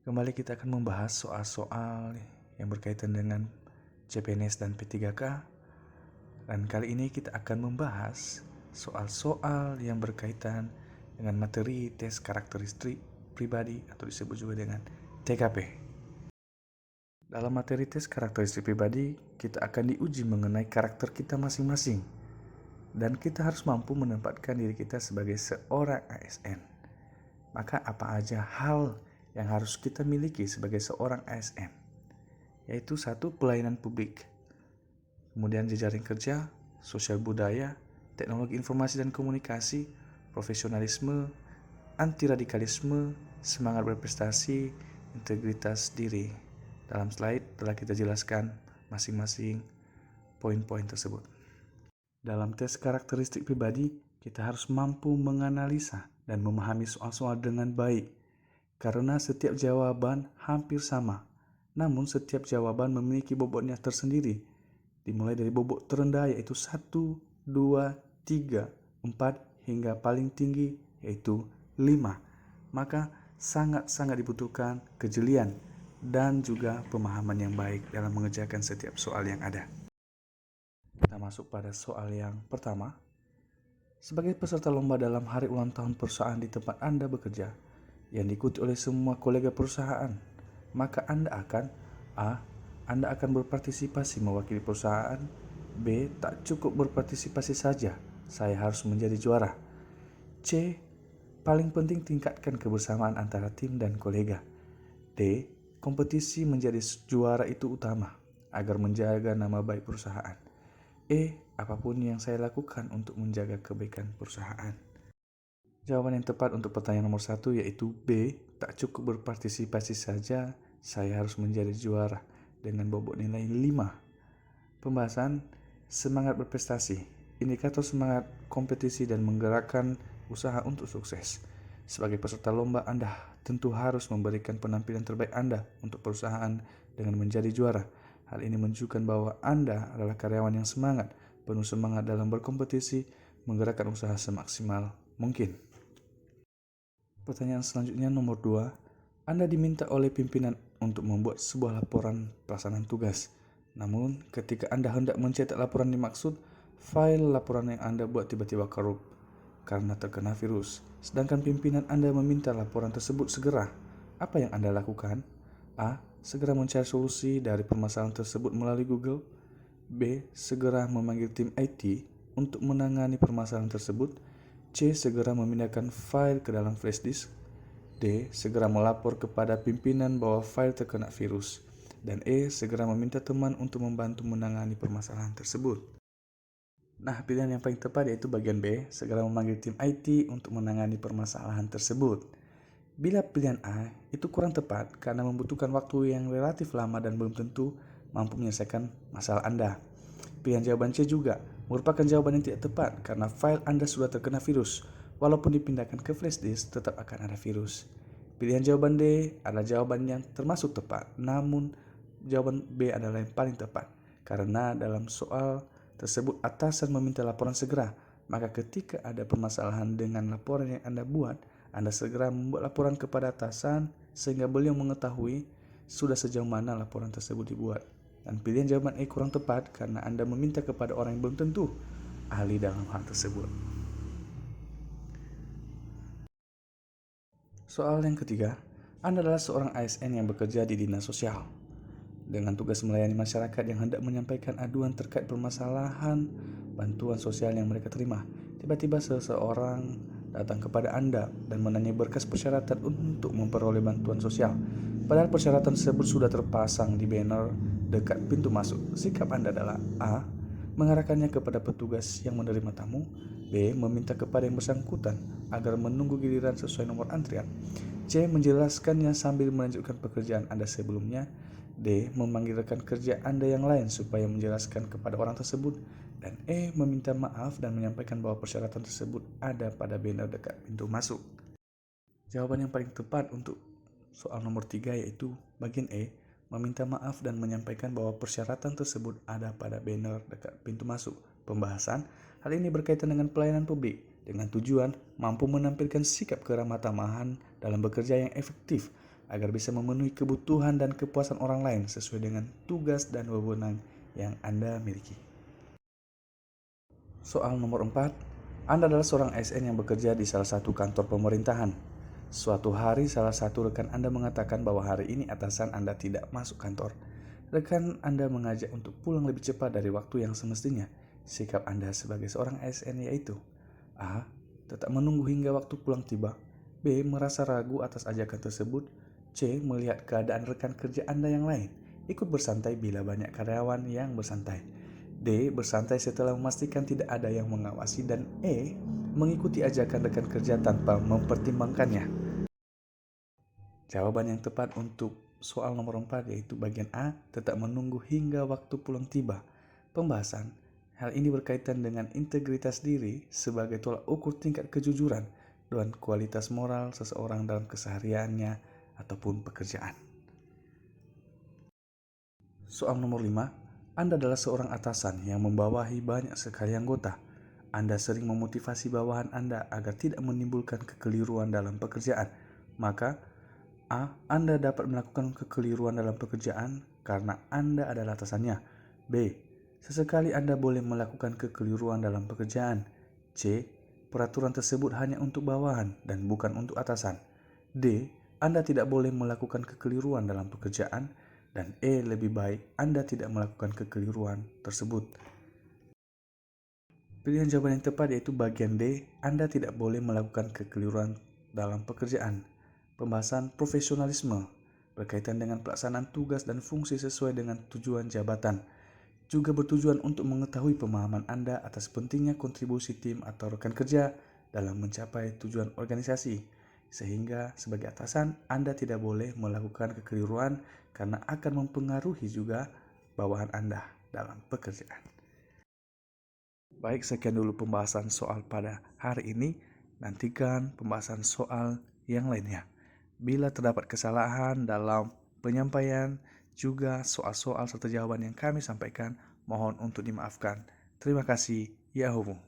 Kembali kita akan membahas soal-soal yang berkaitan dengan CPNS dan P3K. Dan kali ini kita akan membahas soal-soal yang berkaitan dengan materi tes karakteristik pribadi atau disebut juga dengan TKP. Dalam materi tes karakteristik pribadi, kita akan diuji mengenai karakter kita masing-masing. Dan kita harus mampu menempatkan diri kita sebagai seorang ASN. Maka apa aja hal yang harus kita miliki sebagai seorang ASN? Yaitu satu, pelayanan publik. Kemudian jejaring kerja, sosial budaya, teknologi informasi dan komunikasi, profesionalisme, anti radikalisme, semangat berprestasi, integritas diri. Dalam slide telah kita jelaskan masing-masing poin-poin tersebut. Dalam tes karakteristik pribadi, kita harus mampu menganalisa dan memahami soal-soal dengan baik. Karena setiap jawaban hampir sama, namun setiap jawaban memiliki bobotnya tersendiri. Dimulai dari bobot terendah yaitu 1, 2, 3, 4 hingga paling tinggi yaitu 5. Maka sangat-sangat dibutuhkan kejelian dan juga pemahaman yang baik dalam mengerjakan setiap soal yang ada. Kita masuk pada soal yang pertama. Sebagai peserta lomba dalam hari ulang tahun perusahaan di tempat Anda bekerja, yang diikuti oleh semua kolega perusahaan, maka Anda akan A. Anda akan berpartisipasi mewakili perusahaan. B. Tak cukup berpartisipasi saja, saya harus menjadi juara. C. Paling penting tingkatkan kebersamaan antara tim dan kolega. D. Kompetisi menjadi juara itu utama, agar menjaga nama baik perusahaan. E. Apapun yang saya lakukan untuk menjaga kebaikan perusahaan. Jawaban yang tepat untuk pertanyaan nomor 1 yaitu B. Tak cukup berpartisipasi saja, saya harus menjadi juara dengan bobot nilai 5. Pembahasan semangat berprestasi, indikator semangat kompetisi dan menggerakkan usaha untuk sukses. Sebagai peserta lomba, Anda tentu harus memberikan penampilan terbaik Anda untuk perusahaan dengan menjadi juara. Hal ini menunjukkan bahwa Anda adalah karyawan yang semangat, penuh semangat dalam berkompetisi, menggerakkan usaha semaksimal mungkin. Pertanyaan selanjutnya nomor 2. Anda diminta oleh pimpinan untuk membuat sebuah laporan pelaksanaan tugas. Namun, ketika Anda hendak mencetak laporan dimaksud, file laporan yang Anda buat tiba-tiba korup karena terkena virus. Sedangkan pimpinan Anda meminta laporan tersebut segera. Apa yang Anda lakukan? A. Segera mencari solusi dari permasalahan tersebut melalui Google. B. Segera memanggil tim IT untuk menangani permasalahan tersebut. C. Segera memindahkan file ke dalam flash disk. D. Segera melapor kepada pimpinan bahwa file terkena virus. Dan E. Segera meminta teman untuk membantu menangani permasalahan tersebut. Nah, pilihan yang paling tepat yaitu bagian B, segera memanggil tim IT untuk menangani permasalahan tersebut. Bila pilihan A itu kurang tepat karena membutuhkan waktu yang relatif lama dan belum tentu mampu menyelesaikan masalah Anda. Pilihan jawaban C juga merupakan jawaban yang tidak tepat karena file Anda sudah terkena virus. Walaupun dipindahkan ke flash disk, tetap akan ada virus. Pilihan jawaban D adalah jawaban yang termasuk tepat, namun jawaban B adalah yang paling tepat. Karena dalam soal tersebut atasan meminta laporan segera, maka ketika ada permasalahan dengan laporan yang Anda buat, Anda segera membuat laporan kepada atasan sehingga beliau mengetahui sudah sejauh mana laporan tersebut dibuat. Dan pilihan jawaban E kurang tepat karena Anda meminta kepada orang yang belum tentu ahli dalam hal tersebut. Soal yang ketiga, Anda adalah seorang ASN yang bekerja di dinas sosial dengan tugas melayani masyarakat yang hendak menyampaikan aduan terkait permasalahan bantuan sosial yang mereka terima. Tiba-tiba seseorang datang kepada Anda dan menanya berkas persyaratan untuk memperoleh bantuan sosial. Padahal persyaratan tersebut sudah terpasang di banner dekat pintu masuk. Sikap Anda adalah A. Mengarahkannya kepada petugas yang menerima tamu. B. Meminta kepada yang bersangkutan agar menunggu giliran sesuai nomor antrian. C. Menjelaskannya sambil melanjutkan pekerjaan Anda sebelumnya. D. Memanggil rekan kerja Anda yang lain supaya menjelaskan kepada orang tersebut. Dan E. Meminta maaf dan menyampaikan bahwa persyaratan tersebut ada pada banner dekat pintu masuk. Jawaban yang paling tepat untuk soal nomor 3 yaitu bagian E. Meminta maaf dan menyampaikan bahwa persyaratan tersebut ada pada banner dekat pintu masuk. Pembahasan hal ini berkaitan dengan pelayanan publik dengan tujuan mampu menampilkan sikap keramah tamahan dalam bekerja yang efektif, agar bisa memenuhi kebutuhan dan kepuasan orang lain sesuai dengan tugas dan wewenang yang Anda miliki. Soal nomor 4, Anda adalah seorang ASN yang bekerja di salah satu kantor pemerintahan. Suatu hari salah satu rekan Anda mengatakan bahwa hari ini atasan Anda tidak masuk kantor. Rekan Anda mengajak untuk pulang lebih cepat dari waktu yang semestinya. Sikap Anda sebagai seorang ASN yaitu A. Tetap menunggu hingga waktu pulang tiba. B. Merasa ragu atas ajakan tersebut. C. Melihat keadaan rekan kerja Anda yang lain. Ikut bersantai bila banyak karyawan yang bersantai. D. Bersantai setelah memastikan tidak ada yang mengawasi. Dan E. Mengikuti ajakan rekan kerja tanpa mempertimbangkannya. Jawaban yang tepat untuk soal nomor 4 yaitu bagian A, tetap menunggu hingga waktu pulang tiba. Pembahasan hal ini berkaitan dengan integritas diri sebagai tolak ukur tingkat kejujuran dan kualitas moral seseorang dalam kesehariannya ataupun pekerjaan. Soal nomor 5, Anda adalah seorang atasan yang membawahi banyak sekali anggota. Anda sering memotivasi bawahan Anda agar tidak menimbulkan kekeliruan dalam pekerjaan. Maka A. Anda dapat melakukan kekeliruan dalam pekerjaan karena Anda adalah atasannya. B. Sesekali Anda boleh melakukan kekeliruan dalam pekerjaan. C. Peraturan tersebut hanya untuk bawahan dan bukan untuk atasan. D. Anda tidak boleh melakukan kekeliruan dalam pekerjaan. Dan E. Lebih baik Anda tidak melakukan kekeliruan tersebut. Pilihan jawaban yang tepat yaitu bagian D. Anda tidak boleh melakukan kekeliruan dalam pekerjaan. Pembahasan profesionalisme berkaitan dengan pelaksanaan tugas dan fungsi sesuai dengan tujuan jabatan. Juga bertujuan untuk mengetahui pemahaman Anda atas pentingnya kontribusi tim atau rekan kerja dalam mencapai tujuan organisasi. Sehingga sebagai atasan, Anda tidak boleh melakukan kekeliruan karena akan mempengaruhi juga bawahan Anda dalam pekerjaan. Baik, sekian dulu pembahasan soal pada hari ini. Nantikan pembahasan soal yang lainnya. Bila terdapat kesalahan dalam penyampaian, juga soal-soal serta jawaban yang kami sampaikan, mohon untuk dimaafkan. Terima kasih. Yahoo.